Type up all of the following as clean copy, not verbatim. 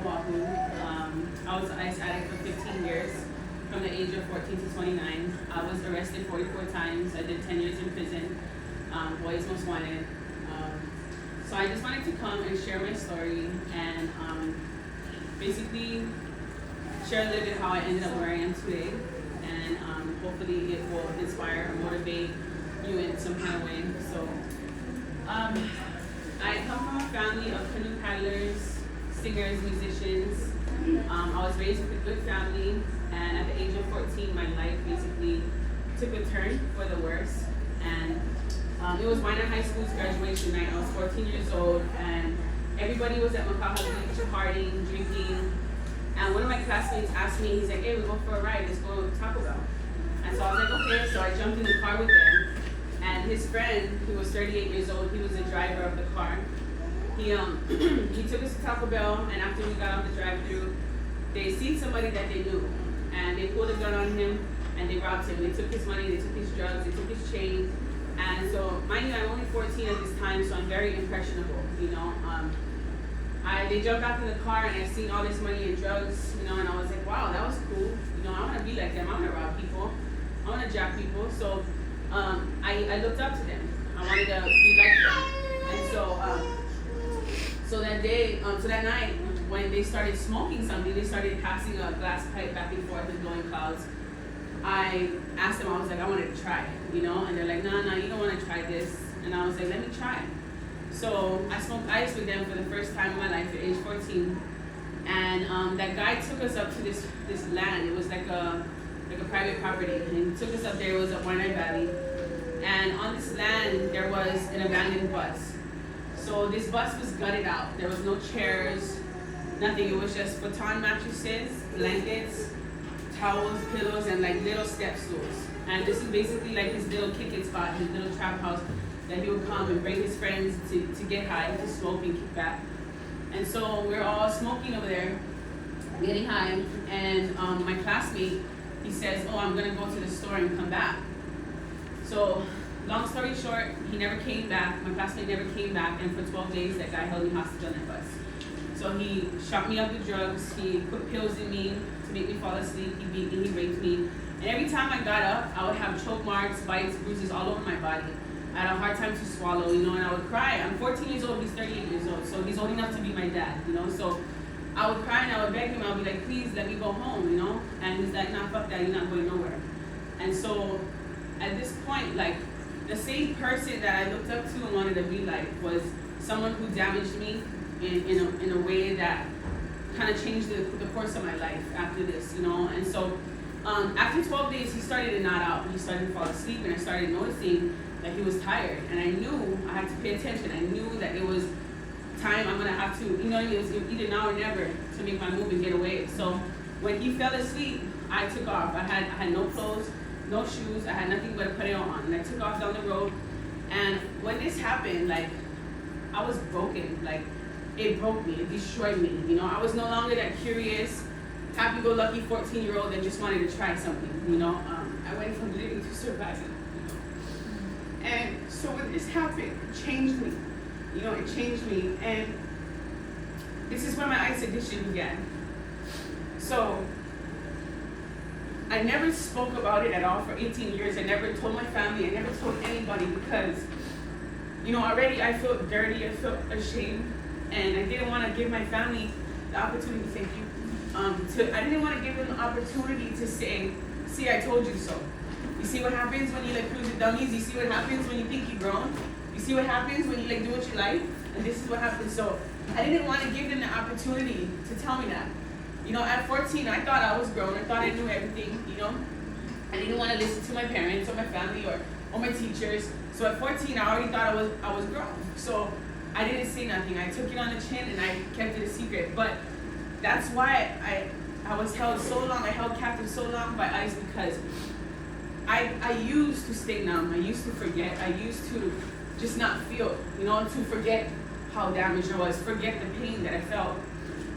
Pavao. I was an ice addict for 15 years, from the age of 14 to 29. I was arrested 44 times. I did 10 years in prison, boys most wanted. So I just wanted to come and share my story and basically share a little bit how I ended up where I am today. And hopefully it will inspire or motivate you in some kind of way. So I come from a family of canoe paddlers, singers, musicians. I was raised with a good family, and at the age of 14, my life basically took a turn for the worse. And it was Minor High School's graduation night. I was 14 years old, and everybody was at Makaha Beach partying, drinking. And one of my classmates asked me, he's like, hey, we're going for a ride, let's go to Taco Bell. And so I was like, okay, so I jumped in the car with them. And his friend, who was 38 years old, he was the driver of the car. He took us to Taco Bell, and after we got off the drive-thru, they seen somebody that they knew. And they pulled a gun on him, and they robbed him. They took his money, they took his drugs, they took his chain. And so, mind you, I'm only 14 at this time, so I'm very impressionable, you know. They jumped out in the car, and I seen all this money and drugs, you know, and I was like, wow, that was cool. You know, I want to be like them. I want to rob people. I want to jack people. So I looked up to them. I wanted to be like them. And so that day, so that night, when they started smoking something, they started passing a glass pipe back and forth and blowing clouds. I asked them, I was like, I wanted to try it, you know? And they're like, no, you don't want to try this. And I was like, let me try it. So I smoked ice with them for the first time in my life at age 14. And that guy took us up to this land. It was like a private property. And he took us up there. It was at Waianae Valley. And on this land, there was an abandoned bus. So this bus was gutted out. There was no chairs, nothing. It was just futon mattresses, blankets, towels, pillows, and like little step stools. And this is basically like his little kick-it spot, his little trap house that he would come and bring his friends to get high, to smoke and kick back. And so we're all smoking over there, getting high, and my classmate, he says, oh, I'm gonna go to the store and come back. So, long story short, he never came back, my classmate never came back, and for 12 days that guy held me hostage on that bus. So he shot me up with drugs, he put pills in me to make me fall asleep, he beat me, he raped me. And every time I got up, I would have choke marks, bites, bruises all over my body. I had a hard time to swallow, you know, and I would cry. I'm 14 years old, he's 38 years old, so he's old enough to be my dad, you know. So I would cry and I would beg him, I would be like, please let me go home, you know. And he's like, nah, fuck that, you're not going nowhere. And so at this point, like, the same person that I looked up to and wanted to be like was someone who damaged me in a way that kind of changed the course of my life after this, you know. And so after 12 days, he started to nod out. He started to fall asleep, and I started noticing that he was tired. And I knew I had to pay attention. I knew that it was time I'm gonna have to, you know what I mean? It was either now or never to make my move and get away. So when he fell asleep, I took off. I had no clothes, no shoes. I had nothing but a pareo on. And I took off down the road. And when this happened, like, I was broken. Like, it broke me. It destroyed me. You know, I was no longer that curious, happy-go-lucky 14-year-old that just wanted to try something. You know, I went from living to surviving. You know, and so when this happened, it changed me. You know, it changed me. And this is where my ice addiction began. So I never spoke about it at all for 18 years. I never told my family. I never told anybody because, you know, already I felt dirty. I felt ashamed. And I didn't want to give my family the opportunity, thank you, I didn't want to give them the opportunity to say, see, I told you so. You see what happens when you like cruise with dummies? You see what happens when you think you've grown? You see what happens when you like do what you like? And this is what happens. So I didn't want to give them the opportunity to tell me that. You know, at 14, I thought I was grown. I thought I knew everything, you know. I didn't want to listen to my parents or my family or my teachers. So at 14, I already thought I was grown. So I didn't say nothing. I took it on the chin and I kept it a secret. But that's why I was held so long. I held captive so long by ice because I used to stay numb. I used to forget. I used to just not feel, you know, to forget how damaged I was, forget the pain that I felt.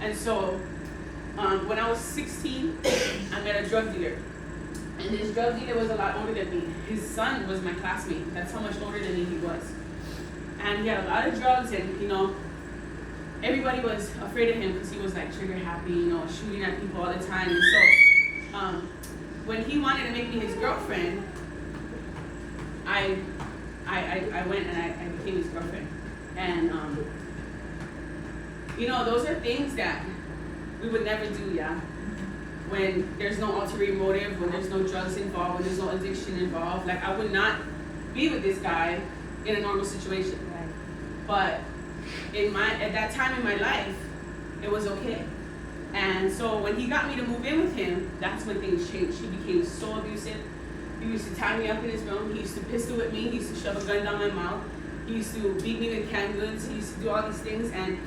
And so when I was 16, I met a drug dealer. And this drug dealer was a lot older than me. His son was my classmate. That's how much older than me he was. And he had a lot of drugs, and, you know, everybody was afraid of him because he was like trigger happy, shooting at people all the time. And so when he wanted to make me his girlfriend, I went and I became his girlfriend. And those are things that we would never do, yeah. When there's no ulterior motive, when there's no drugs involved, when there's no addiction involved. Like, I would not be with this guy in a normal situation. But at that time in my life, it was okay. And so when he got me to move in with him, that's when things changed. He became so abusive. He used to tie me up in his room. He used to pistol whip me. He used to shove a gun down my mouth. He used to beat me with canned goods. He used to do all these things. And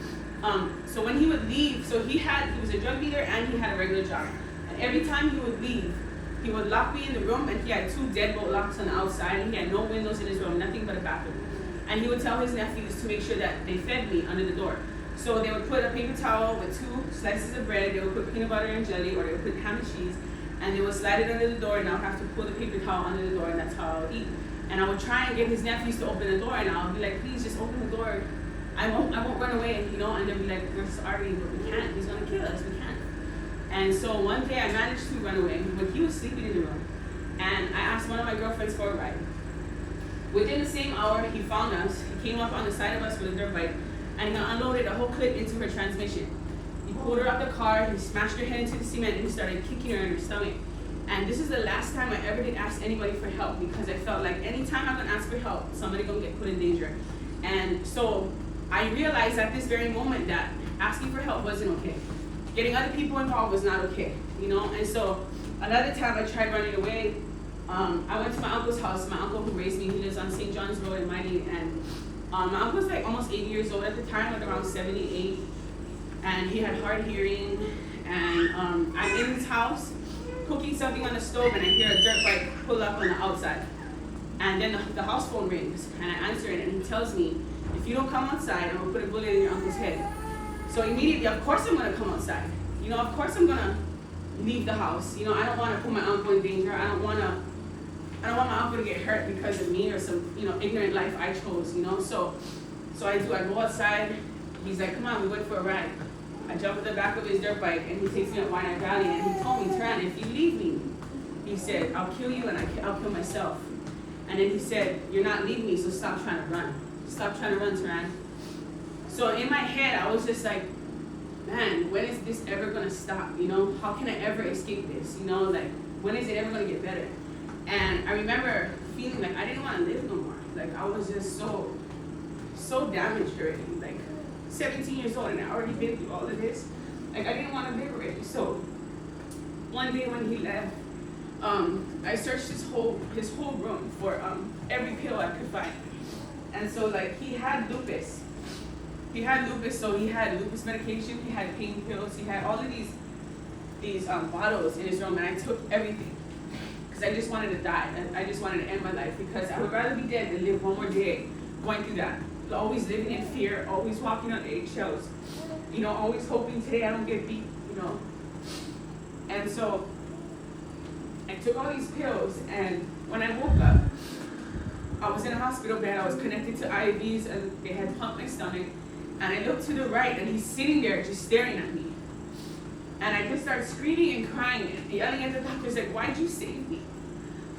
so when he would leave, he was a drug dealer and he had a regular job. And every time he would leave, he would lock me in the room, and he had 2 deadbolt locks on the outside, and he had no windows in his room, nothing but a bathroom. And he would tell his nephews to make sure that they fed me under the door. So they would put a paper towel with 2 slices of bread, they would put peanut butter and jelly, or they would put ham and cheese, and they would slide it under the door, and I'll have to pull the paper towel under the door, and that's how I would eat. And I would try and get his nephews to open the door, and I would be like, please just open the door. I won't run away, and they'd be like, we're sorry, but we can't. He's gonna kill us, we can't. And so one day I managed to run away when he was sleeping in the room, and I asked one of my girlfriends for a ride. Within the same hour, he found us. He came up on the side of us with a dirt bike, and he unloaded a whole clip into her transmission. He pulled her out the car, he smashed her head into the cement, and he started kicking her in her stomach. And this is the last time I ever did ask anybody for help, because I felt like anytime I'm gonna ask for help, somebody gonna get put in danger. And so I realized at this very moment that asking for help wasn't okay. Getting other people involved was not okay, And so another time I tried running away. I went to my uncle's house. My uncle who raised me, he lives on St. John's Road in Miami, and my uncle was like almost 80 years old at the time, like around 78, and he had hard hearing. And I'm in his house cooking something on the stove, and I hear a dirt bike pull up on the outside. And then the house phone rings, and I answer it, and he tells me, if you don't come outside, I'm gonna put a bullet in your uncle's head. So immediately, of course I'm gonna come outside. Of course I'm gonna leave the house. I don't wanna put my uncle in danger. I don't want my uncle to get hurt because of me or some, ignorant life I chose, So I go outside. He's like, come on, we went for a ride. I jump in the back of his dirt bike, and he takes me up Wine Valley, and he told me, Terann, if you leave me, he said, I'll kill you and I'll kill myself. And then he said, you're not leaving me, so stop trying to run. Stop trying to run, Terann. So in my head, I was just like, man, when is this ever gonna stop? How can I ever escape this? When is it ever gonna get better? And I remember feeling like I didn't want to live no more. Like, I was just so damaged already. Like, 17 years old, and I already been through all of this. Like, I didn't want to live already. So one day when he left, I searched his whole room for every pill I could find. And so, like, he had lupus. So he had lupus medication, he had pain pills, he had all of these bottles in his room, and I took everything. Because I just wanted to die. I just wanted to end my life, because I would rather be dead than live one more day going through that. Always living in fear, always walking on eggshells, always hoping today I don't get beat, And so I took all these pills, and when I woke up, I was in a hospital bed. I was connected to IVs, and they had pumped my stomach. And I looked to the right, and he's sitting there just staring at me. And I just started screaming and crying and yelling at the doctors, like, why'd you save me?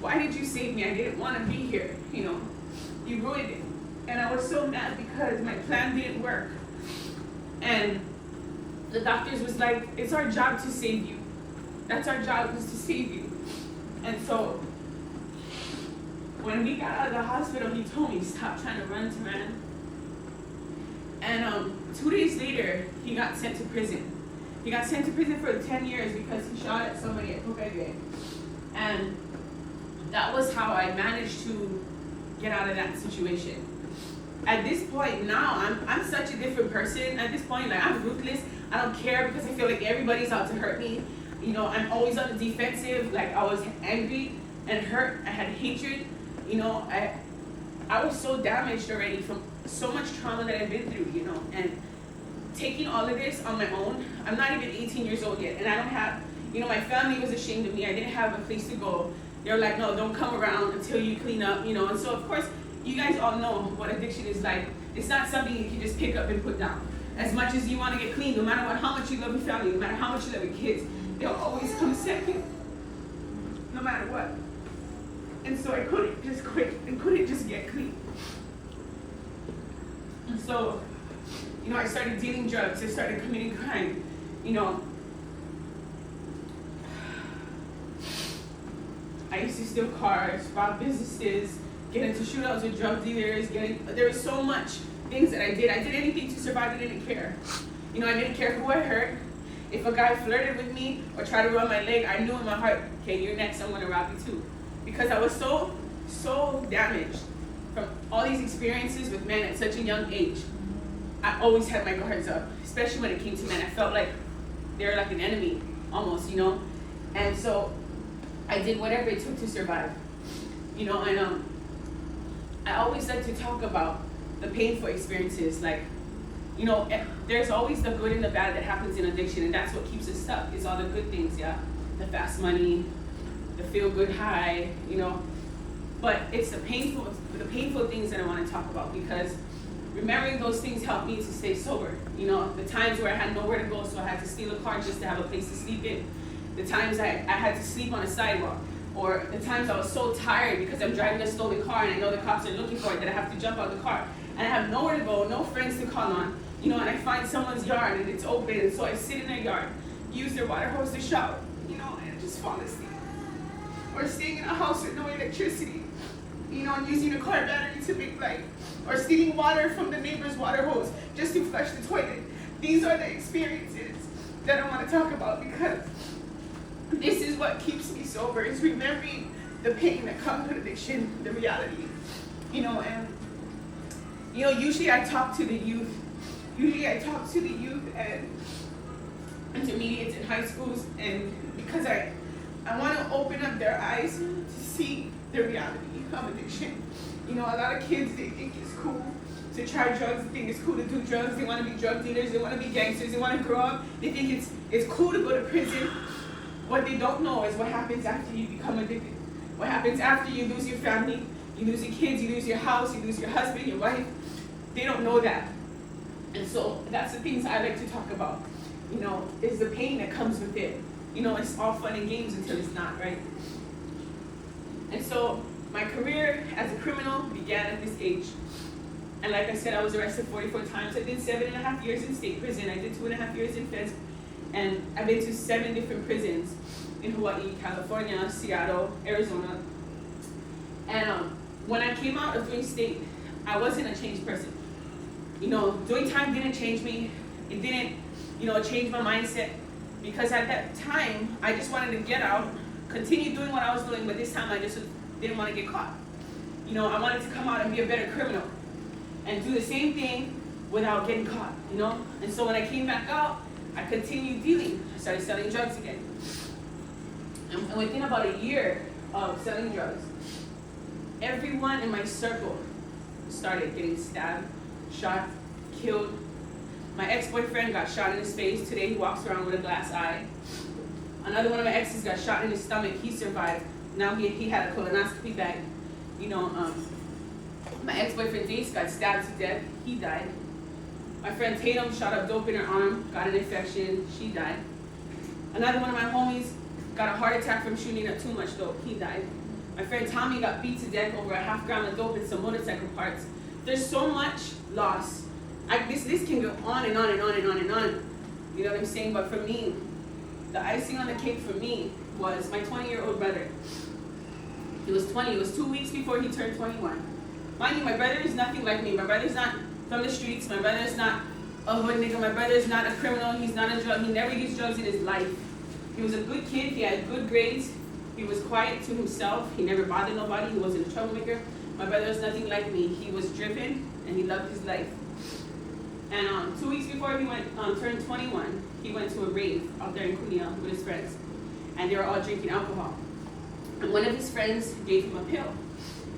Why did you save me? I didn't want to be here, You ruined it. And I was so mad because my plan didn't work. And the doctors was like, it's our job to save you. That's our job, is to save you. And so when we got out of the hospital, he told me, stop trying to run, Terann. And 2 days later, he got sent to prison. He got sent to prison for 10 years because he shot at somebody at Pavao. And that was how I managed to get out of that situation. At this point now, I'm such a different person. At this point, like, I'm ruthless. I don't care because I feel like everybody's out to hurt me. I'm always on the defensive. Like, I was angry and hurt. I had hatred. I was so damaged already from so much trauma that I've been through, and taking all of this on my own. I'm not even 18 years old yet, and I don't have, my family was ashamed of me. I didn't have a place to go. They were like, no, don't come around until you clean up, and so of course, you guys all know what addiction is like. It's not something you can just pick up and put down. As much as you want to get clean, no matter what, how much you love your family, no matter how much you love your kids, they'll always come second, no matter what. And so I couldn't just quit and couldn't just get clean. And so, I started dealing drugs, I started committing crime, I used to steal cars, rob businesses, get into shootouts with drug dealers, there was so much things that I did. I did anything to survive. I didn't care. I didn't care who I hurt. If a guy flirted with me or tried to run my leg, I knew in my heart, okay, you're next, I'm gonna rob you too. Because I was so damaged from all these experiences with men at such a young age. I always had my guards up, especially when it came to men. I felt like they were like an enemy, almost, And so I did whatever it took to survive, and I always like to talk about the painful experiences, there's always the good and the bad that happens in addiction, and that's what keeps us stuck, is all the good things, the fast money, the feel-good high, but it's the painful things that I want to talk about, because remembering those things helped me to stay sober. The times where I had nowhere to go, so I had to steal a car just to have a place to sleep in. The times I had to sleep on a sidewalk, or the times I was so tired because I'm driving a stolen car and I know the cops are looking for it that I have to jump out the car. And I have nowhere to go, no friends to call on, and I find someone's yard and it's open, and so I sit in their yard, use their water hose to shower, and just fall asleep. Or staying in a house with no electricity, and using a car battery to make light. Or stealing water from the neighbor's water hose just to flush the toilet. These are the experiences that I want to talk about, because this is what keeps me sober, is remembering the pain that comes with addiction, the reality, and usually I talk to the youth. And intermediates and high schools, and because I want to open up their eyes to see the reality of addiction. A lot of kids, they think it's cool to try drugs, they think it's cool to do drugs, they want to be drug dealers, they want to be gangsters, they want to grow up, they think it's cool to go to prison. What they don't know is what happens after you become addicted. What happens after you lose your family, you lose your kids, you lose your house, you lose your husband, your wife. They don't know that. And so that's the things I like to talk about, is the pain that comes with it. It's all fun and games until it's not, right? And so my career as a criminal began at this age. And like I said, I was arrested 44 times. I did 7.5 years in state prison. I did 2.5 years in feds. And I've been to 7 different prisons in Hawaii, California, Seattle, Arizona. And when I came out of doing state, I wasn't a changed person. Doing time didn't change me. It didn't, change my mindset. Because at that time, I just wanted to get out, continue doing what I was doing, but this time I just didn't want to get caught. I wanted to come out and be a better criminal and do the same thing without getting caught, And so when I came back out, I continued dealing. I started selling drugs again. And within about a year of selling drugs, everyone in my circle started getting stabbed, shot, killed. My ex-boyfriend got shot in his face. Today he walks around with a glass eye. Another one of my exes got shot in his stomach. He survived. Now he had a colonoscopy bag. My ex-boyfriend Jace got stabbed to death. He died. My friend Tatum shot up dope in her arm, got an infection. She died. Another one of my homies got a heart attack from shooting up too much dope. He died. My friend Tommy got beat to death over a half gram of dope and some motorcycle parts. There's so much loss. This can go on and on and on and on and on. You know what I'm saying? But for me, the icing on the cake for me was my 20-year-old brother. He was 20. It was 2 weeks before he turned 21. Mind you, my brother is nothing like me. My brother's not from the streets. My brother's not a hood nigga. My brother's not a criminal. He's not a drug. He never used drugs in his life. He was a good kid. He had good grades. He was quiet to himself. He never bothered nobody. He wasn't a troublemaker. My brother was nothing like me. He was driven and he loved his life. And 2 weeks before he turned 21, he went to a rave out there in Cunha with his friends. And they were all drinking alcohol. And one of his friends gave him a pill.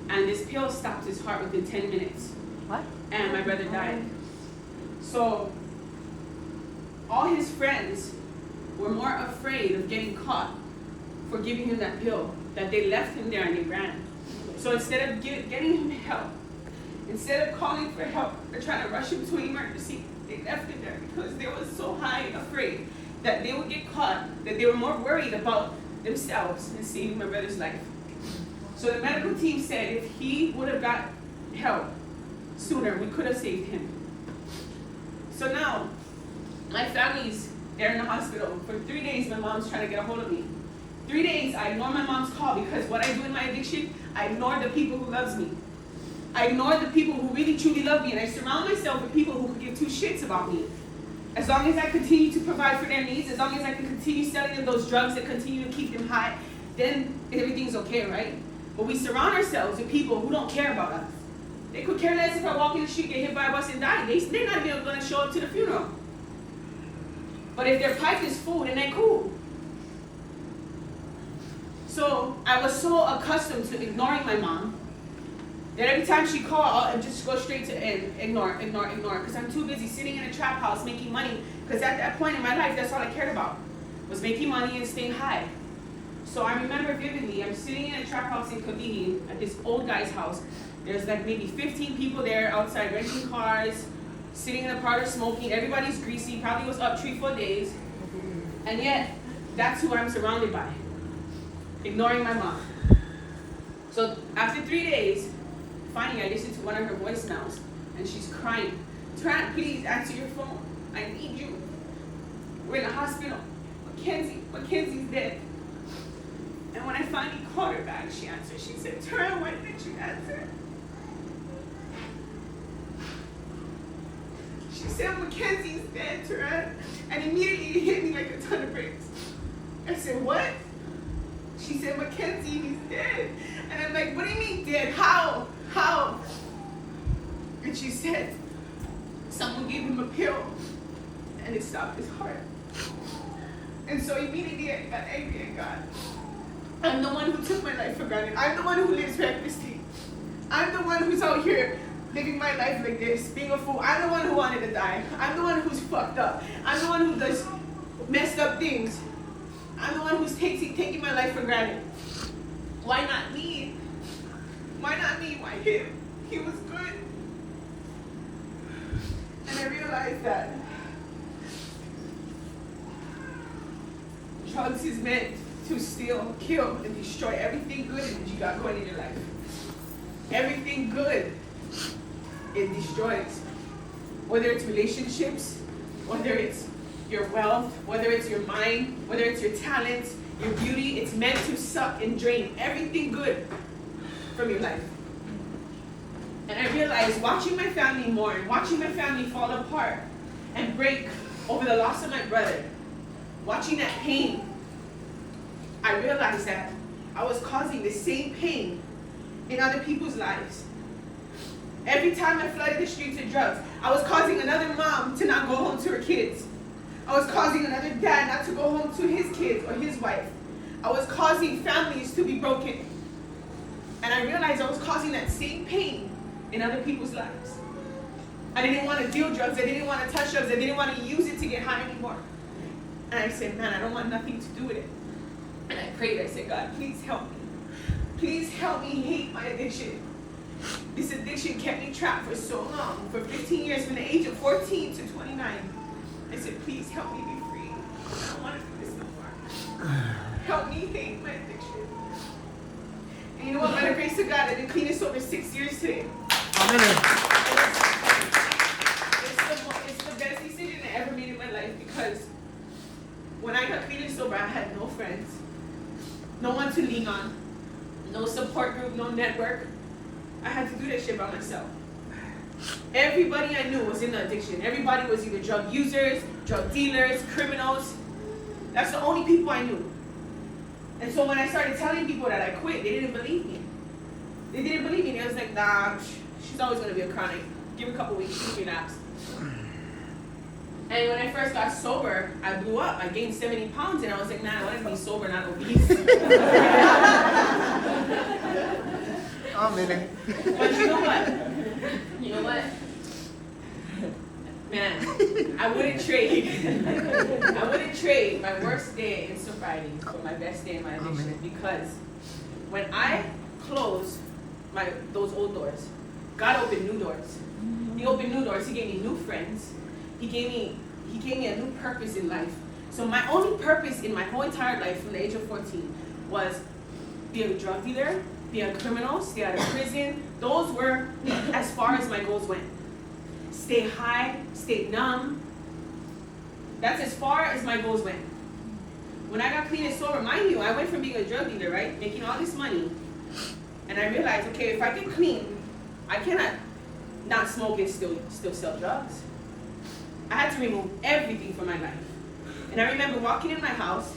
And this pill stopped his heart within 10 minutes. What? And my brother died. So all his friends were more afraid of getting caught for giving him that pill that they left him there and they ran. So instead of getting him help, instead of calling for help or trying to rush him to an emergency, They left it there because they were so high and afraid that they would get caught, that they were more worried about themselves than saving my brother's life. So the medical team said if he would have got help sooner, we could have saved him. So now, my family's there in the hospital. For 3 days, my mom's trying to get a hold of me. 3 days, I ignore my mom's call because what I do in my addiction, I ignore the people who loves me. I ignore the people who really truly love me, and I surround myself with people who could give two shits about me. As long as I continue to provide for their needs, as long as I can continue selling them those drugs that continue to keep them high, then everything's okay, right? But we surround ourselves with people who don't care about us. They could care less if I walk in the street, get hit by a bus and die. They're not even going to show up to the funeral. But if their pipe is full, then they're cool. So I was so accustomed to ignoring my mom that every time she called, I'll just go straight to ignore, because I'm too busy sitting in a trap house making money, because at that point in my life, that's all I cared about, was making money and staying high. So I remember vividly, I'm sitting in a trap house in Kavihi at this old guy's house. There's like maybe 15 people there outside renting cars, sitting in a parlor smoking. Everybody's greasy, probably was up 3-4 days. And yet, that's who I'm surrounded by, ignoring my mom. So after 3 days, finally I listened to one of her voicemails, and she's crying. Terann, please answer your phone. I need you. We're in the hospital. Mackenzie's dead. And when I finally called her back, she answered. She said, Terann, why didn't you answer? She said, Mackenzie's dead, Terann. And immediately it hit me like a ton of bricks. I said, what? She said, Mackenzie, he's dead. And I'm like, what do you mean dead? How? And she said, someone gave him a pill and it stopped his heart. And so immediately I got angry at God. I'm the one who took my life for granted. I'm the one who lives recklessly. I'm the one who's out here living my life like this, being a fool. I'm the one who wanted to die. I'm the one who's fucked up. I'm the one who does messed up things. I'm the one who's taking my life for granted. Why not me? Why not me? Why him? He was good. And I realized that drugs is meant to steal, kill, and destroy everything good that you got going in your life. Everything good, it destroys. Whether it's relationships, whether it's your wealth, whether it's your mind, whether it's your talents, your beauty, it's meant to suck and drain everything good from your life. And I realized watching my family mourn, watching my family fall apart and break over the loss of my brother, watching that pain, I realized that I was causing the same pain in other people's lives. Every time I flooded the streets with drugs, I was causing another mom to not go home to her kids. I was causing another dad not to go home to his kids or his wife. I was causing families to be broken. And I realized I was causing that same pain in other people's lives. I didn't want to deal drugs. I didn't want to touch drugs. I didn't want to use it to get high anymore. And I said, man, I don't want nothing to do with it. And I prayed. I said, God, please help me. Please help me hate my addiction. This addiction kept me trapped for so long, for 15 years, from the age of 14 to 29. I said, please help me be free. I don't want to do this no more. Help me hate my addiction. And you know what? By the grace of God, I've been clean and sober 6 years today. Amen. It's the best decision I ever made in my life, because when I got clean and sober, I had no friends, no one to lean on, no support group, no network. I had to do that shit by myself. Everybody I knew was in the addiction. Everybody was either drug users, drug dealers, criminals. That's the only people I knew. And so when I started telling people that I quit, they didn't believe me. They didn't believe me. They was like, nah, she's always going to be a chronic. Give her a couple weeks, she'll relapse. And when I first got sober, I blew up. I gained 70 pounds, and I was like, nah, I want to be sober, not obese. Amen. But you know what? You know what? Man, I wouldn't trade my worst day in sobriety for my best day in my addiction. Because when I closed those old doors, God opened new doors. He opened new doors. He gave me new friends. He gave me a new purpose in life. So my only purpose in my whole entire life from the age of 14 was be a drug dealer, be a criminal, stay out of prison. Those were as far as my goals went. Stay high, stay numb. That's as far as my goals went. When I got clean and sober, mind you, I went from being a drug dealer, right, making all this money, and I realized, okay, if I get clean, I cannot not smoke and still sell drugs. I had to remove everything from my life. And I remember walking in my house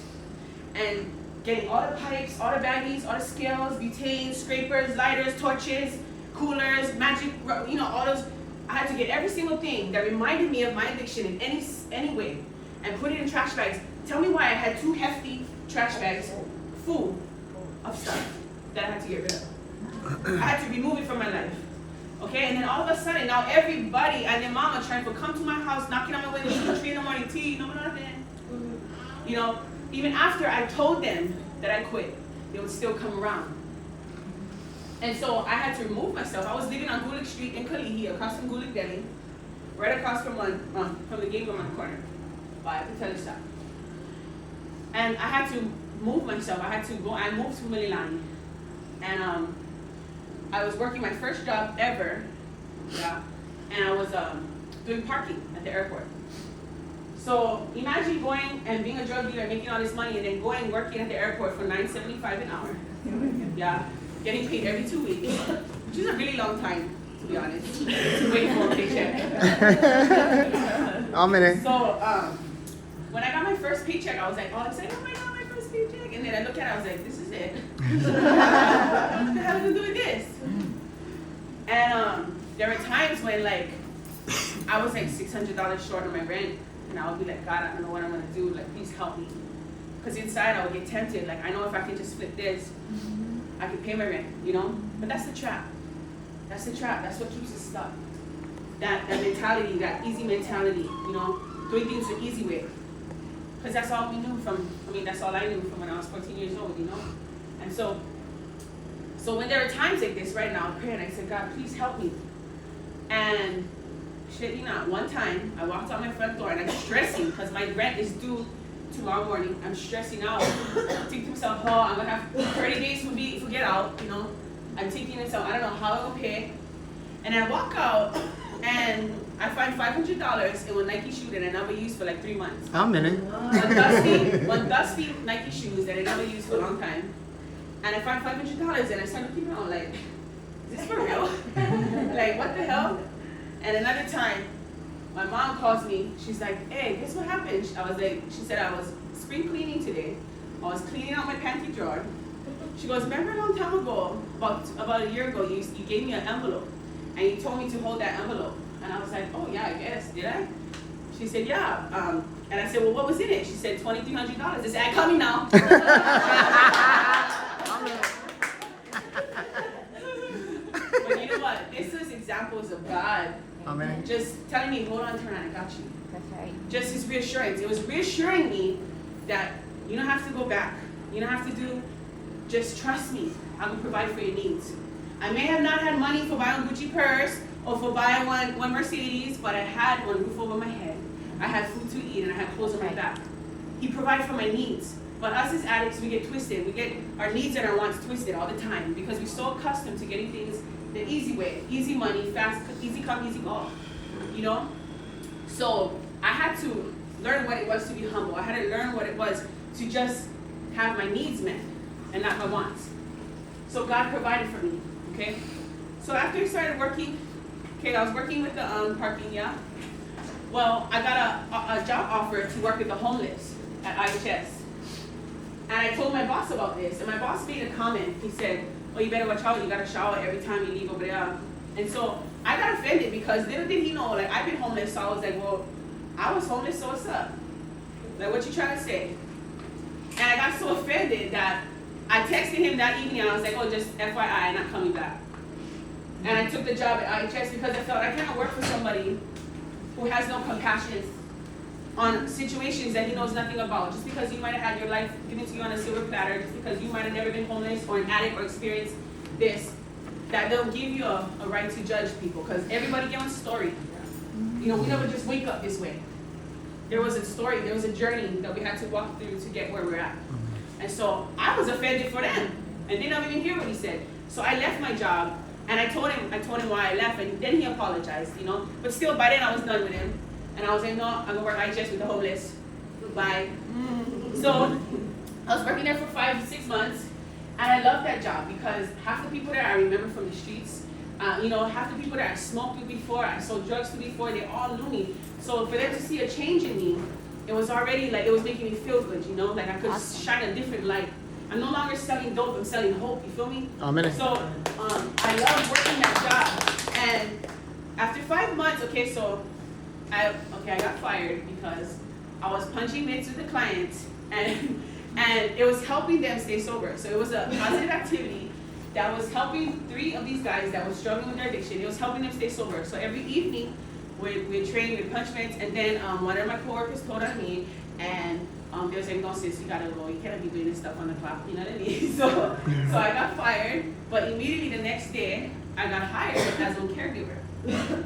and getting all the pipes, all the baggies, all the scales, butanes, scrapers, lighters, torches, coolers, magic, all those. I had to get every single thing that reminded me of my addiction in any way and put it in trash bags. Tell me why I had 2 hefty trash bags full of stuff that I had to get rid of. I had to remove it from my life. Okay, and then all of a sudden, now everybody and their mama trying to come to my house, knocking on my window, 2 or 3 in the morning, tea, no nothing. Even after I told them that I quit, they would still come around. And so I had to remove myself. I was living on Gulick Street in Kalihi, across from Gulick Deli, right across from the game room on the corner, by the teleshop. And I had to move myself. I moved to Mililani. And I was working my first job ever, and I was doing parking at the airport. So imagine going and being a drug dealer, making all this money, and then working at the airport for $9.75 an hour. Getting paid every 2 weeks, which is a really long time, to be honest, to wait for a paycheck. So when I got my first paycheck, I was like, oh my God, my first paycheck. And then I looked at it, I was like, this is it. What the hell am I going to do with this? And there were times when I was $600 short on my rent. And I would be like, God, I don't know what I'm going to do. Please help me. Because inside I would get tempted. I know if I can just flip this, I can pay my rent, But that's the trap. That's the trap. That's what keeps us stuck. That mentality, that easy mentality, doing things the easy way. Because that's all we knew that's all I knew from when I was 14 years old, And so when there are times like this right now, I pray and I said, God, please help me. And shit, one time I walked out my front door and I'm stressing because my rent is due tomorrow morning. I'm stressing out. I'm thinking to myself, I'm going to have 30 days to get out, I'm thinking to myself, I don't know how I will pay. And I walk out and I find $500 in one Nike shoe that I never used for 3 months. How many? One dusty Nike shoes that I never used for a long time. And I find $500 and I start looking around is this for real? What the hell? And another time, my mom calls me. She's like, hey, guess what happened? She said I was spring cleaning today. I was cleaning out my pantry drawer. She goes, remember a long time ago, about a year ago, you gave me an envelope. And you told me to hold that envelope. And I was like, oh yeah, I guess, did I? She said, yeah. And I said, well, what was in it? She said, $2,300. I said, I call me now. But you know what? This is examples of God. Amen. Just telling me, hold on, Terann, I got you. That's right. Just his reassurance. It was reassuring me that you don't have to go back. You don't have to just trust me. I will provide for your needs. I may have not had money for buying a Gucci purse or for buying one Mercedes, but I had one roof over my head. I had food to eat and I had clothes on my back. He provided for my needs. But us as addicts, we get twisted. We get our needs and our wants twisted all the time because we're so accustomed to getting things the easy way, easy money, fast, easy come, easy go, So I had to learn what it was to be humble. I had to learn what it was to just have my needs met and not my wants. So God provided for me, okay? So after I started working, I was working with the parking, Well, I got a job offer to work with the homeless at IHS. And I told my boss about this, and my boss made a comment. He said, oh, you better watch out, you gotta shower every time you leave over there. And so I got offended because little did he know, I've been homeless, so I was like, well, I was homeless, so what's up? What you trying to say? And I got so offended that I texted him that evening and I was like, oh, just FYI, I'm not coming back. And I took the job at IHS because I felt I cannot work for somebody who has no compassion on situations that he knows nothing about. Just because you might have had your life given to you on a silver platter, just because you might have never been homeless or an addict or experienced this, that don't give you a right to judge people, because everybody gets a story. You know, we never just wake up this way. There was a story, there was a journey that we had to walk through to get where we're at. And so I was offended for them, and they don't even hear what he said. So I left my job, and I told him why I left, and then he apologized, you know. But still, by then I was done with him, and I was like, no, I'm gonna work IHS with the homeless. Goodbye. So I was working there for 5 to 6 months, and I loved that job because half the people there I remember from the streets. You know, half the people that I smoked with before, I sold drugs to before, they all knew me. So for them to see a change in me, it was already like, it was making me feel good, you know, like I could shine a different light. I'm no longer selling dope, I'm selling hope, you feel me? Amen. So I love working that job. And after 5 months, I got fired because I was punching mids with the clients, and it was helping them stay sober. So it was a positive activity that was helping 3 of these guys that was struggling with their addiction. It was helping them stay sober. So every evening, we'd train with punch mids, and then one of my coworkers told on me, and they was like, no sis, you gotta go, you cannot be doing this stuff on the clock, you know what I mean? So I got fired, but immediately the next day, I got hired as a caregiver.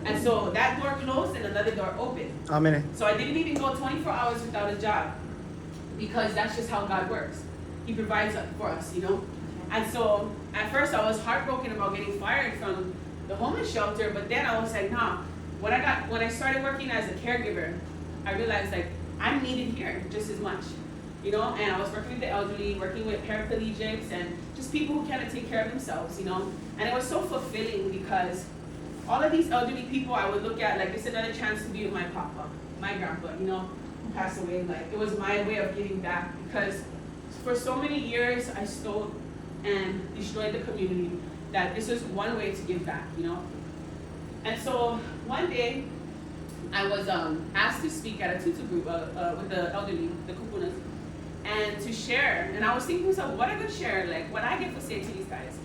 And so that door closed and another door opened. Amen. So I didn't even go 24 hours without a job, because that's just how God works. He provides for us, you know? And so at first I was heartbroken about getting fired from the homeless shelter, but then I was like, nah. When I started working as a caregiver, I realized like I'm needed here just as much, you know. And I was working with the elderly, working with paraplegics, and just people who cannot take care of themselves, you know. And it was so fulfilling because all of these elderly people I would look at like it's another chance to be with my papa, my grandpa, you know, who passed away. Like it was my way of giving back, because for so many years I stole and destroyed the community, that this was one way to give back, you know. And so one day I was asked to speak at a tutu group with the elderly, the kupunas, and to share. And I was thinking to myself, what I could share, like what I get to say to these guys,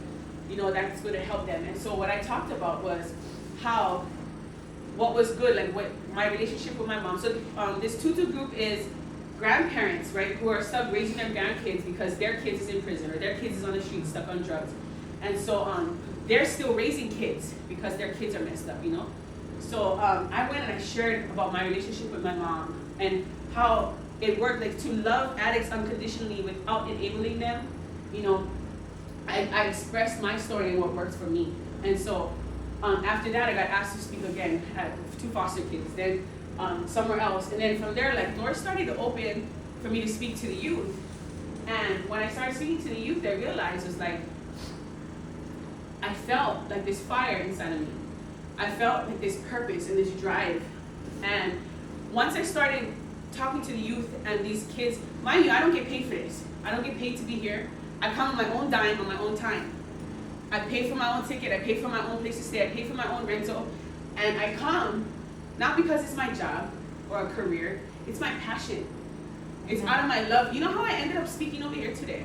you know, that's going to help them. And so what I talked about was what was good, like what my relationship with my mom. So this tutu group is grandparents, right, who are stuck raising their grandkids because their kids is in prison or their kids is on the street stuck on drugs. And so they're still raising kids because their kids are messed up, you know. So I went and I shared about my relationship with my mom and how it worked, like to love addicts unconditionally without enabling them, you know. I expressed my story and what works for me. And so after that I got asked to speak again at 2 foster kids, then somewhere else. And then from there, like, doors started to open for me to speak to the youth. And when I started speaking to the youth, I realized it was like, I felt like this fire inside of me. I felt like this purpose and this drive. And once I started talking to the youth and these kids, mind you, I don't get paid for this. I don't get paid to be here. I come on my own dime, on my own time. I pay for my own ticket, I pay for my own place to stay, I pay for my own rental. And I come not because it's my job or a career, it's my passion. It's out of my love. You know how I ended up speaking over here today?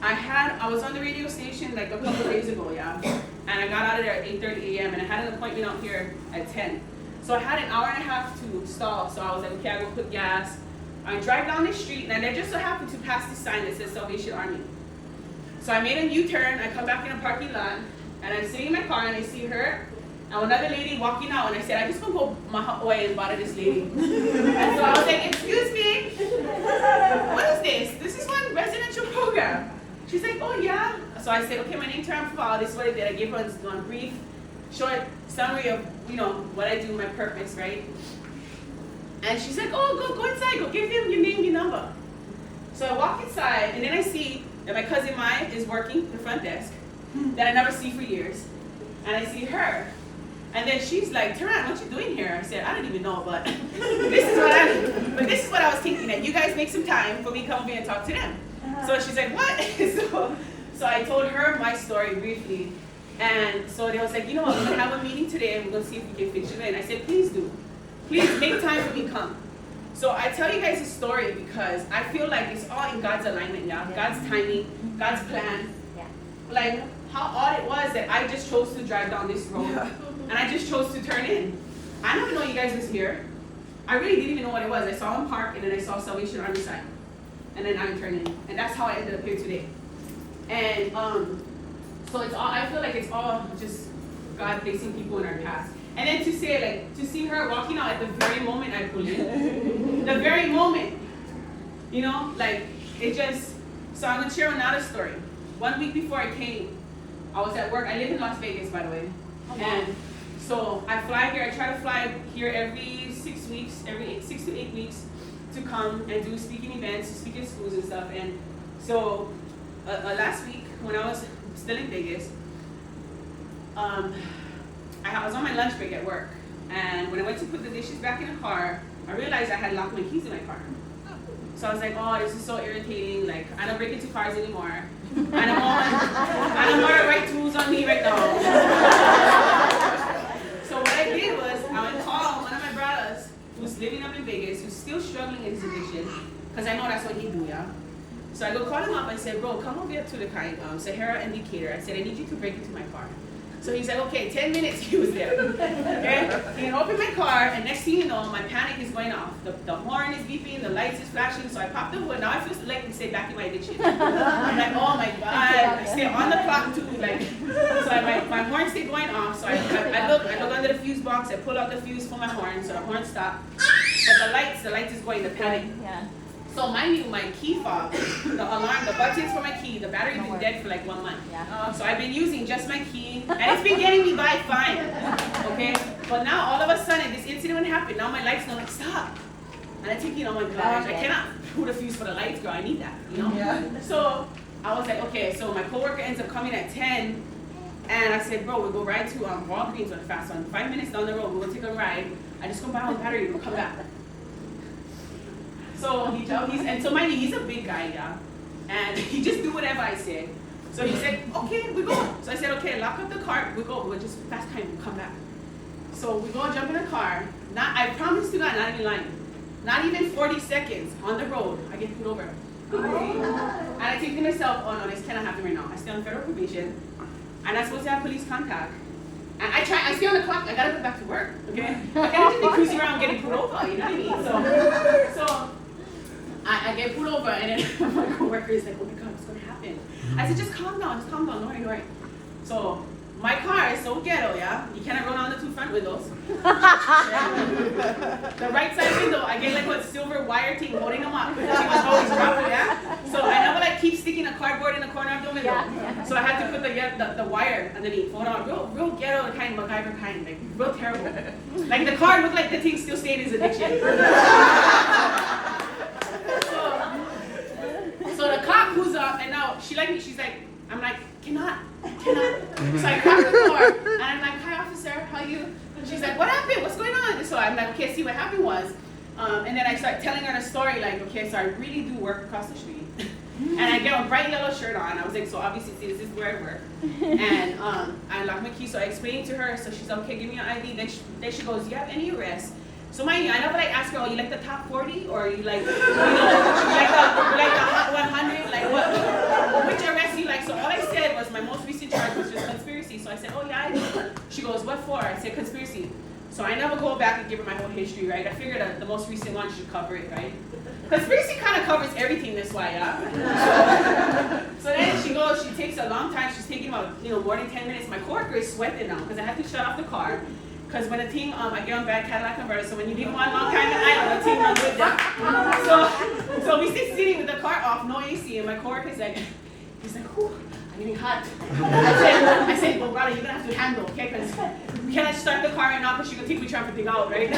I was on the radio station like a couple days ago, yeah. And I got out of there at 8:30 a.m. and I had an appointment out here at 10. So I had an hour and a half to stall. So I was like, okay, I go put gas. I drive down the street and I just so happened to pass the sign that says Salvation Army. So I made a U-turn, I come back in a parking lot, and I'm sitting in my car and I see her and another lady walking out, and I said, I just gonna go my way and bother this lady. And so I was like, excuse me, what is this? This is one residential program. She's like, oh yeah. So I said, okay, my name's Terann Pavao. This is what I did. I gave her one brief, short summary of, you know, what I do, my purpose, right? And she's like, oh, go inside, go give them your name, your number. So I walk inside, and then I see that my cousin Maya is working the front desk, that I never see for years. And I see her. And then she's like, Terann, what you doing here? I said, I don't even know, but this is what I was thinking, that you guys make some time for me to come over here and talk to them. So she's like, what? So I told her my story briefly. And so they was like, you know what, we're gonna have a meeting today and we're gonna see if we can fit you in. I said, please do. Please make time for me to come. So I tell you guys a story because I feel like it's all in God's alignment, yeah? God's timing, God's plan. Yeah. Like how odd it was that I just chose to drive down this road and I just chose to turn in. I didn't know you guys was here. I really didn't even know what it was. I saw him park and then I saw Salvation Army sign. And then I turned in. And that's how I ended up here today. And so it's all, I feel like it's all just God placing people in our paths. And then to see her walking out at the very moment I pulled in. The very moment. You know, like, it just, so I'm gonna share another story. 1 week before I came, I was at work. I live in Las Vegas, by the way. And so I fly here. I try to fly here every 6 weeks, every 6 to 8 weeks to come and do speaking events, to speak in schools and stuff. And so last week, when I was still in Vegas, I was on my lunch break at work. And when I went to put the dishes back in the car, I realized I had locked my keys in my car. So I was like, oh, this is so irritating. Like, I don't break into cars anymore. I don't want the right tools on me right now. So what I did was, I would call one of my brothers who's living up in Vegas, who's still struggling in his addiction, because I know that's what he do, yeah? So I go call him up. I said, bro, come over here to the Sahara indicator. I said, I need you to break into my car. So he said, okay, 10 minutes he was there. Okay? He opened my car, and next thing you know, my panic is going off. The horn is beeping, the lights is flashing, so I popped the hood. Now I feel like to stay back in my addiction. I'm like, oh my God. I stay on the clock too. Like, so my horn stayed going off. So I look under the fuse box, I pull out the fuse for my horn, so the horn stopped. But the lights is going to panic. Yeah. So mind you, my key fob, the alarm, the buttons for my key, the battery's been dead for like 1 month. Yeah. So I've been using just my key, and it's been getting me by fine. Okay? But now all of a sudden, this incident happened. Now my lights don't like stop. And I'm thinking, oh my gosh, I cannot put a fuse for the lights, girl. I need that, you know? Yeah. So I was like, okay. So my coworker ends up coming at 10, and I said, bro, we'll go ride to Walgreens on the fast one. 5 minutes down the road, we'll take a ride. I just go buy one battery, we'll come back. So and so mind you, he's a big guy, yeah, and he just do whatever I said. So he said, okay, we go. So I said, okay, lock up the car, we go. We'll just fast time, we'll come back. So we go and jump in the car. I promise to God, not even lying. Not even 40 seconds on the road, I get pulled over. And I think to myself, oh no, this cannot happen right now. I stay on federal probation, and I'm supposed to have police contact. And I stay on the clock, I gotta go back to work, okay? I can't just be cruising around getting pulled over, you know what I mean? So I get pulled over, and then my coworker is like, oh my God, what's gonna happen? I said, just calm down, don't worry. So my car is so ghetto, yeah? You cannot roll down the 2 front windows. The right side window, I get like a silver wire thing holding them up. She was always dropping, yeah? So I never like keep sticking a cardboard in the corner of the window. Yeah. So I had to put the wire underneath. Hold on, real ghetto kind, MacGyver kind, like real terrible. Like the car looked like the thing still stayed in his addiction. So the cop pulls up, and now she's like, I'm like, cannot. So I crack the door, and I'm like, hi officer, how are you? And she's like, what happened? What's going on? So I'm like, okay, see what happened was, and then I start telling her the story, like, okay, so I really do work across the street. And I get a bright yellow shirt on. I was like, so obviously, see, this is where I work. And I lock my key, so I explained to her, so she's like, okay, give me your ID. Then she goes, do you have any arrests? So mind you, I never like ask her, oh, you like the top 40? Or you like, you like the hot 100? Like what? Which arrest you like? So all I said was my most recent charge was just conspiracy. So I said, oh yeah, I do. She goes, what for? I said, conspiracy. So I never go back and give her my whole history, right? I figured that the most recent one should cover it, right? Conspiracy kind of covers everything this way, yeah? So then she goes, she takes a long time. She's taking about, more than 10 minutes. My coworker is sweating now because I had to shut off the car. Because when the thing, I get on bad Cadillac converter, so when you leave one long time at night, the thing runs with them. So we stay sitting with the car off, no AC, and my coworker's like, he's like, whew, I'm getting hot. I said, well, brother, you're gonna have to handle, okay? Because we cannot start the car right now because she can think we try everything out, right?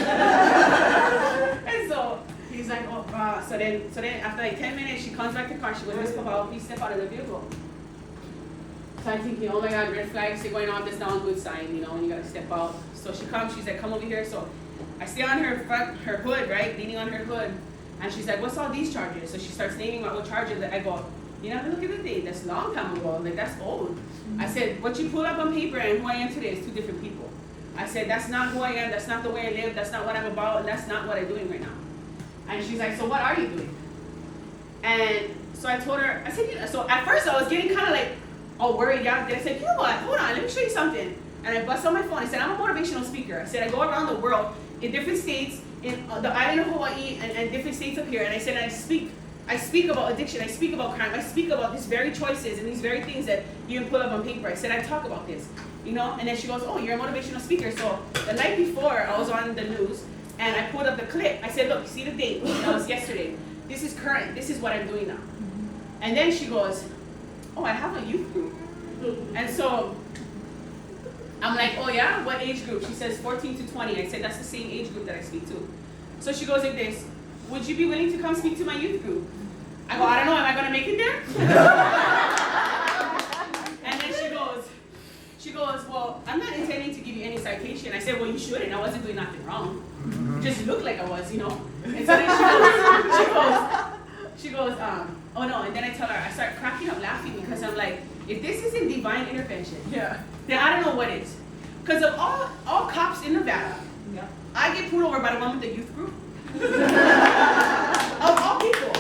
And so he's like, oh, so then after like 10 minutes, she comes back to the car, she goes, Miss Pavao, please step out of the vehicle. So I'm thinking, oh my God, red flags, they're going off, that's not a good sign, when you gotta step out. So she comes, she's like, come over here. So I stay on her hood, right, leaning on her hood. And she's like, what's all these charges? So she starts naming my old charges. I go, look at the thing, that's a long time ago, like that's old. I said, what you pull up on paper and who I am today is 2 different people. I said, that's not who I am, that's not the way I live, that's not what I'm about, and that's not what I'm doing right now. And she's like, so what are you doing? And so I told her, I said, so at first I was getting kind of like, worried, yeah. Then I said, you know what, hold on, let me show you something. And I bust on my phone. I said, I'm a motivational speaker. I said, I go around the world in different states, in the island of Hawaii, and different states up here. And I said, I speak about addiction. I speak about crime. I speak about these very choices and these very things that you can pull up on paper. I said, I talk about this. you know? And then she goes, oh, you're a motivational speaker. So the night before, I was on the news, and I pulled up the clip. I said, look, you see the date? That was yesterday. This is current. This is what I'm doing now. And then she goes, oh, I have a youth group. And so I'm like, oh yeah, what age group? She says 14 to 20. I said, that's the same age group that I speak to. So she goes like this, would you be willing to come speak to my youth group? I go, I don't know, am I gonna make it there? And then she goes, well, I'm not intending to give you any citation. I said, well, you shouldn't, I wasn't doing nothing wrong. Just looked like I was, you know? And so then she goes, oh no, and then I tell her, I start cracking up laughing because I'm like, if this isn't divine intervention, then I don't know what is. Because of all cops in Nevada, I get pulled over by the one with the youth group. Of all people.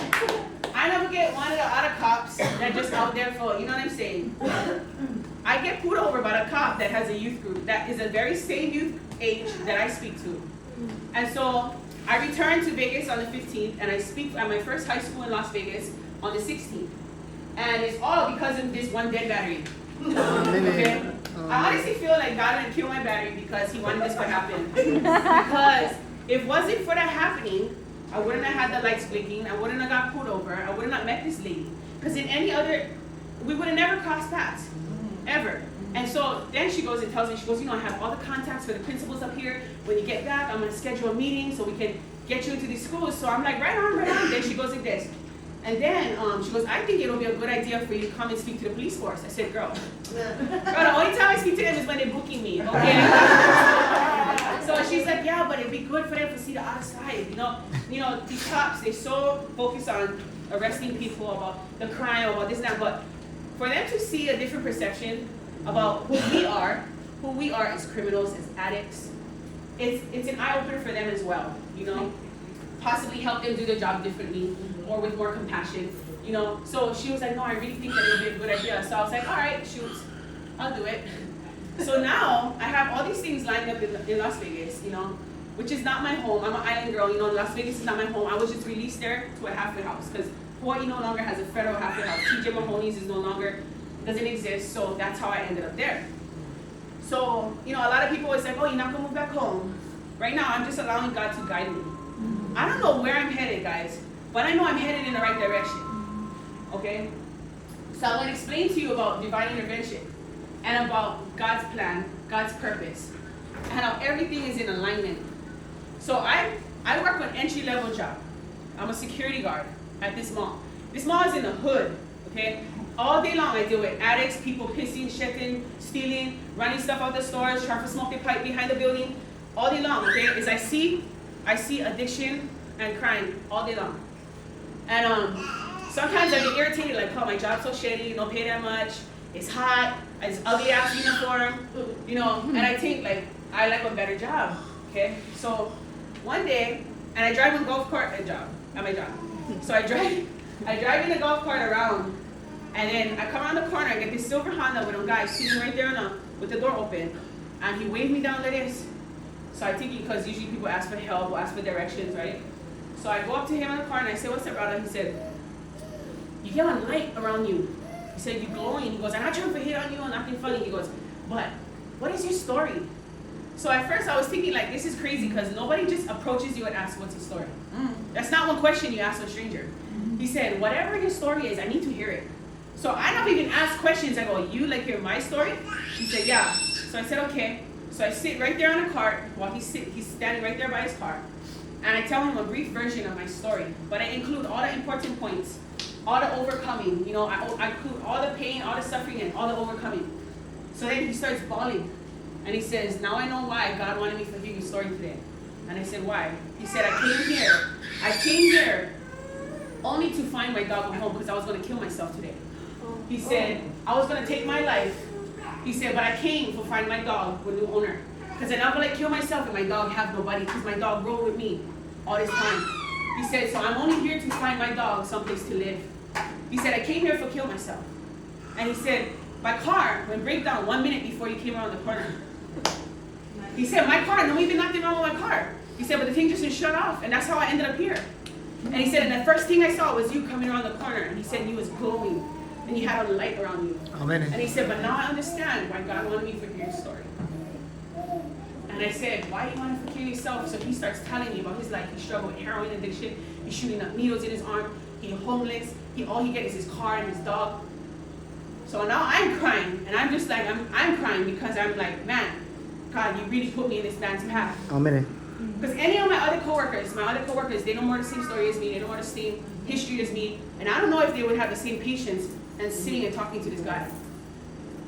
I never get one of the other cops that just out there for, you know what I'm saying? I get pulled over by the cop that has a youth group that is the very same youth age that I speak to. And so I return to Vegas on the 15th, and I speak at my first high school in Las Vegas on the 16th. And it's all because of this one dead battery. Okay? I honestly feel like God didn't kill my battery because he wanted this to happen. Because if it wasn't for that happening, I wouldn't have had the lights blinking, I wouldn't have got pulled over, I wouldn't have met this lady. Because in any other, we would have never crossed paths, ever. And so then she goes and tells me, she goes, you know, I have all the contacts for the principals up here. When you get back, I'm going to schedule a meeting so we can get you into these schools. So I'm like, right on, right on. Then she goes like this. And then she goes, I think it'll be a good idea for you to come and speak to the police force. I said, girl, the only time I speak to them is when they're booking me, okay? So she's like, yeah, but it'd be good for them to see the other side, you know? You know, these cops, they're so focused on arresting people about the crime, about this and that, but for them to see a different perception about who we are as criminals, as addicts, it's an eye-opener for them as well, you know? Possibly help them do their job differently or with more compassion, you know? So she was like, no, I really think that it would be a good idea. So I was like, all right, shoot, I'll do it. So now I have all these things lined up in Las Vegas, you know, which is not my home. I'm an island girl, you know, Las Vegas is not my home. I was just released there to a halfway house because Hawaii no longer has a federal halfway house. TJ Mahoney's is no longer, doesn't exist, so that's how I ended up there. So, you know, a lot of people always say, oh, you're not gonna move back home. Right now, I'm just allowing God to guide me. I don't know where I'm headed, guys, but I know I'm headed in the right direction, okay? So I want to explain to you about divine intervention and about God's plan, God's purpose, and how everything is in alignment. So I work an entry-level job. I'm a security guard at this mall. This mall is in the hood, okay? All day long I deal with addicts, people pissing, shitting, stealing, running stuff out the stores, trying to smoke a pipe behind the building. All day long, okay? As I see addiction and crime all day long. And sometimes I get irritated, like, oh, my job's so shitty, you don't pay that much, it's hot, it's ugly ass uniform, you know, and I think, like, I like a better job, okay? So one day, and I drive a golf cart at my job. So I drive in the golf cart around, and then I come around the corner, I get this silver Honda with a guy sitting right there with the door open, and he waved me down like this. So I think because usually people ask for help or ask for directions, right? So I go up to him in the car and I say, what's up, brother? He said, you get a light around you. He said, you're glowing. He goes, I'm not trying to hit on you or nothing funny. He goes, but what is your story? So at first I was thinking, like, this is crazy because nobody just approaches you and asks, what's your story? That's not one question you ask a stranger. He said, whatever your story is, I need to hear it. So I don't even ask questions. I go, you like hear my story? He said, yeah. So I said, okay. So I sit right there on the cart while he's standing right there by his car. And I tell him a brief version of my story. But I include all the important points, all the overcoming. You know, I include all the pain, all the suffering, and all the overcoming. So then he starts bawling. And he says, now I know why God wanted me to hear your story today. And I said, why? He said, I came here only to find my dog at home because I was going to kill myself today. He said, I was going to take my life. He said, but I came to find my dog with a new owner. Because I'm not going to kill myself and my dog have nobody because my dog rode with me all this time. He said, so I'm only here to find my dog someplace to live. He said, I came here to kill myself. And he said, my car went break down 1 minute before you came around the corner. He said, my car, no even nothing wrong with my car. He said, but the thing just didn't shut off and that's how I ended up here. And he said, and the first thing I saw was you coming around the corner. And he said, you was glowing. and you had a light around you. Amen. And he said, but now I understand why God wanted me to hear your story. And I said, why do you want to forgive yourself? So he starts telling me about his life. He struggled with heroin addiction. He's shooting up needles in his arm. He's homeless. All he gets is his car and his dog. So now I'm crying. And I'm just like, I'm crying because I'm like, man, God, you really put me in this man's path. Amen. Because any of my other coworkers, they know more the same story as me. They know more the same history as me. And I don't know if they would have the same patience and sitting and talking to this guy.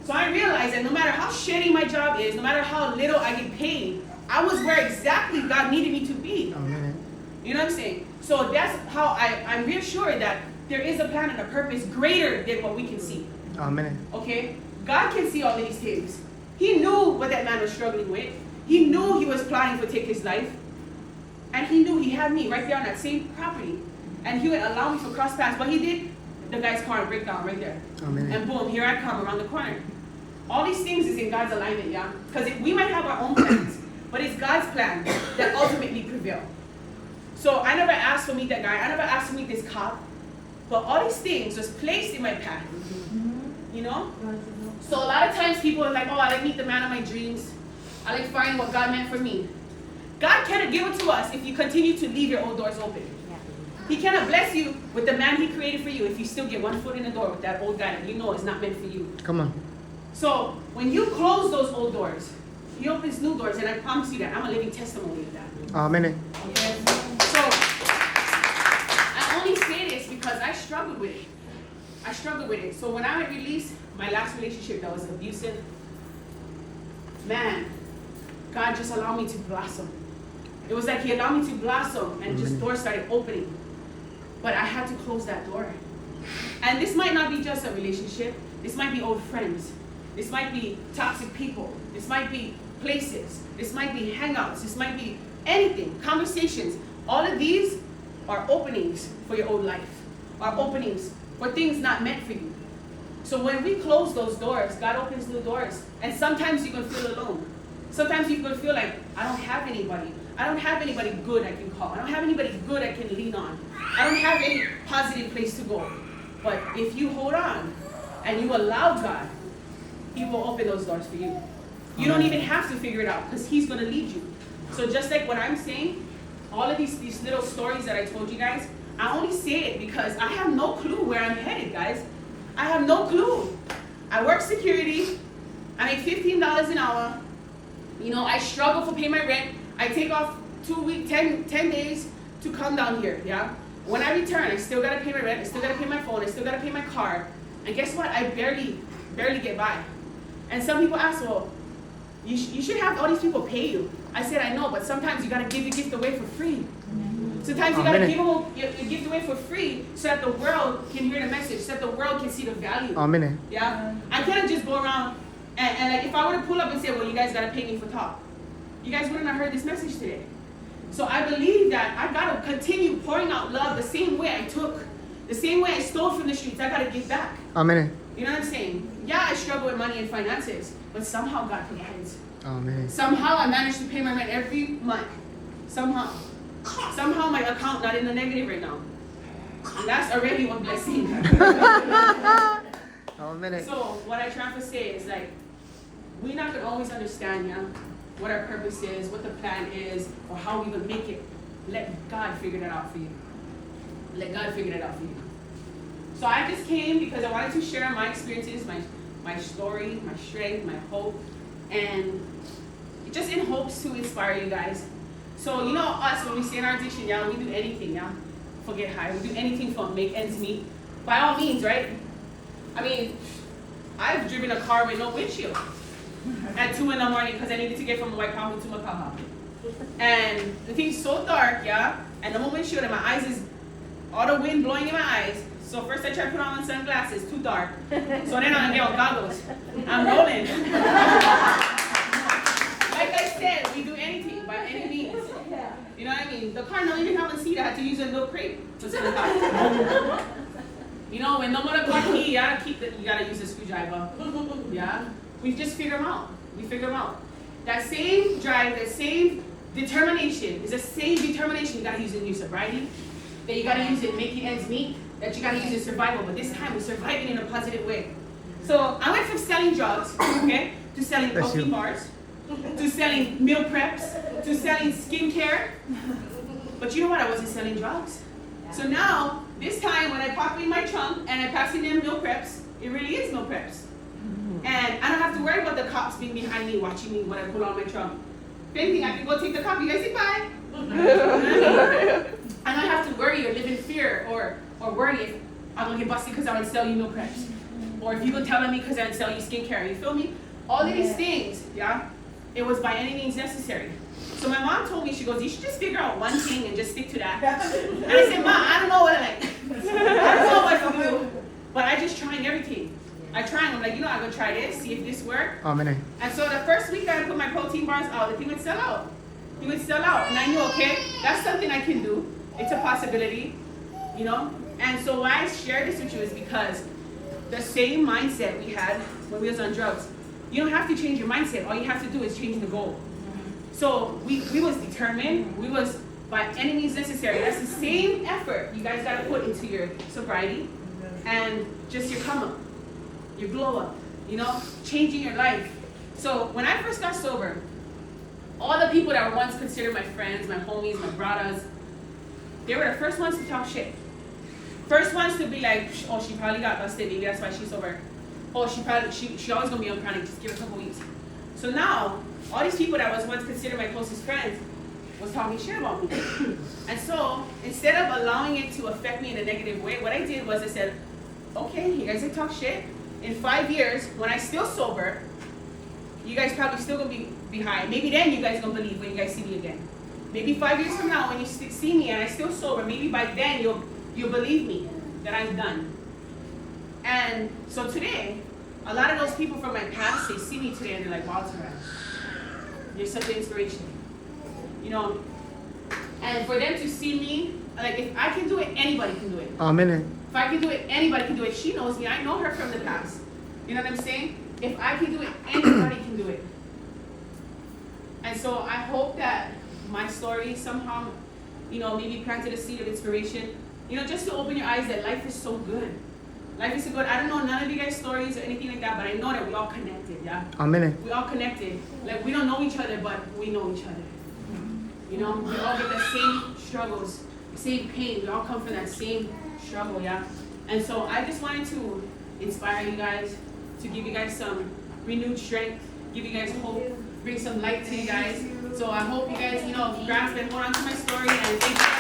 So I realized that no matter how shitty my job is, no matter how little I get paid, I was where exactly God needed me to be. Amen. You know what I'm saying? So that's how I'm reassured that there is a plan and a purpose greater than what we can see. Amen. Okay? God can see all of these things. He knew what that man was struggling with. He knew he was plotting to take his life. And he knew he had me right there on that same property. And he would allow me to cross paths. But he did the guy's car break down right there. Amen. And boom, here I come around the corner. All these things is in God's alignment, yeah? Because we might have our own plans, but it's God's plan that ultimately prevail. So I never asked to meet that guy. I never asked to meet this cop. But all these things was placed in my path. You know? So a lot of times people are like, oh, I like meet the man of my dreams. I like find what God meant for me. God cannot give it to us if you continue to leave your old doors open. He cannot bless you with the man he created for you if you still get one foot in the door with that old guy that you know is not meant for you. Come on. So when you close those old doors, he opens new doors, and I promise you that I'm a living testimony of that. Amen. Okay? So I only say this because I struggled with it. I struggled with it. So when I released my last relationship that was abusive, man, God just allowed me to blossom. It was like he allowed me to blossom, and just doors started opening. But I had to close that door. And this might not be just a relationship. This might be old friends. This might be toxic people. This might be places. This might be hangouts. This might be anything, conversations. All of these are openings for your old life, are openings for things not meant for you. So when we close those doors, God opens new doors. And sometimes you can feel alone. Sometimes you can feel like, I don't have anybody. I don't have anybody good I can call. I don't have anybody good I can lean on. I don't have any positive place to go. But if you hold on and you allow God, he will open those doors for you. You don't even have to figure it out because he's going to lead you. So just like what I'm saying, all of these little stories that I told you guys, I only say it because I have no clue where I'm headed, guys. I have no clue. I work security. I make $15 an hour. You know, I struggle for paying my rent. I take off 2 weeks, 10 days to come down here, yeah? When I return, I still got to pay my rent. I still got to pay my phone. I still got to pay my car. And guess what? I barely get by. And some people ask, well, you should have all these people pay you. I said, I know, but sometimes you got to give your gift away for free. Sometimes you got to give your gift away for free so that the world can hear the message, so that the world can see the value. Amen. Yeah? I can't just go around and like if I were to pull up and say, well, you guys got to pay me for talk, you guys wouldn't have heard this message today. So I believe that I got to continue pouring out love the same way I took, the same way I stole from the streets. I got to give back. Amen. You know what I'm saying? Yeah, I struggle with money and finances, but somehow God provides. Amen. Somehow I manage to pay my rent every month. Somehow my account not in the negative right now. And that's already one blessing. Amen. So what I try to say is like, we're not going to always understand, yeah, what our purpose is, what the plan is, or how we will make it. Let God figure that out for you. Let God figure that out for you. So I just came because I wanted to share my experiences, my story, my strength, my hope, and just in hopes to inspire you guys. So you know us, when we say in our addiction, yeah, we do anything, yeah. Forget high. We do anything for make ends meet. By all means, right? I mean, I've driven a car with no windshield at 2 in the morning because I needed to get from Waikahu to Makaha. And the thing's so dark, yeah, and no windshield, and my eyes is all the wind blowing in my eyes. So first I tried to put on sunglasses, too dark. So then I get on goggles. I'm rolling. Like I said, we do anything by any means. You know what I mean? The car don't even have a seat. I had to use a little crate to sit in the car. You know, when no more car key, you gotta use a screwdriver. Yeah? We just figure them out. We figure them out. That same drive, that same determination is the same determination you gotta use in your sobriety, that you gotta use in making ends meet, that you gotta use in survival, but this time we're surviving in a positive way. So I went from selling drugs, okay, to selling protein bars, to selling meal preps, to selling skincare. But you know what? I wasn't selling drugs. So now, this time when I pop in my trunk and I pass in them meal preps, it really is meal preps. And I don't have to worry about the cops being behind me, watching me when I pull out my trunk. If anything, I can go take the cop. You guys say bye. I don't have to worry or live in fear or worry if I'm gonna get busted because I would sell you meal preps. Or if you go tell on me because I would sell you skincare. You feel me? All of these things, yeah, it was by any means necessary. So my mom told me, she goes, you should just figure out one thing and just stick to that. And I said, Mom, I don't know what I don't know what to do, but I just trying everything. I try, I'm like, I'm gonna try this, see if this works. Amen. And so the first week I put my protein bars out, the thing would sell out. It would sell out. And I knew, okay, that's something I can do. It's a possibility, And so why I share this with you is because the same mindset we had when we was on drugs, you don't have to change your mindset. All you have to do is change the goal. So we was determined. We was by any means necessary. That's the same effort you guys got to put into your sobriety and just your come up, your glow up, changing your life. So when I first got sober, all the people that were once considered my friends, my homies, my brothers, they were the first ones to talk shit. First ones to be like, oh, she probably got busted, maybe that's why she's sober. Oh, she always gonna be on chronic, just give her a couple weeks. So now, all these people that was once considered my closest friends was talking shit about me. And so, instead of allowing it to affect me in a negative way, what I did was I said, okay, you guys can talk shit. In 5 years, when I still sober, you guys probably still gonna be high. Maybe then you guys gonna believe when you guys see me again. Maybe 5 years from now, when you see me and I still sober, maybe by then you'll believe me that I'm done. And so today, a lot of those people from my past, they see me today and they're like, wow, Terann, you're such an inspiration. And for them to see me, like if I can do it, anybody can do it. Amen. If I can do it, anybody can do it. She knows me. I know her from the past. You know what I'm saying? If I can do it, anybody can do it. And so I hope that my story somehow, maybe planted a seed of inspiration, just to open your eyes that life is so good. Life is so good. I don't know none of you guys' stories or anything like that, but I know that we all connected, yeah? Amen. We all connected. Like, we don't know each other, but we know each other. We all get the same struggles, same pain. We all come from that same struggle, yeah? And so I just wanted to inspire you guys, to give you guys some renewed strength, give you guys hope, bring some light to you guys. So I hope you guys, grasp and hold on to my story, and thank you.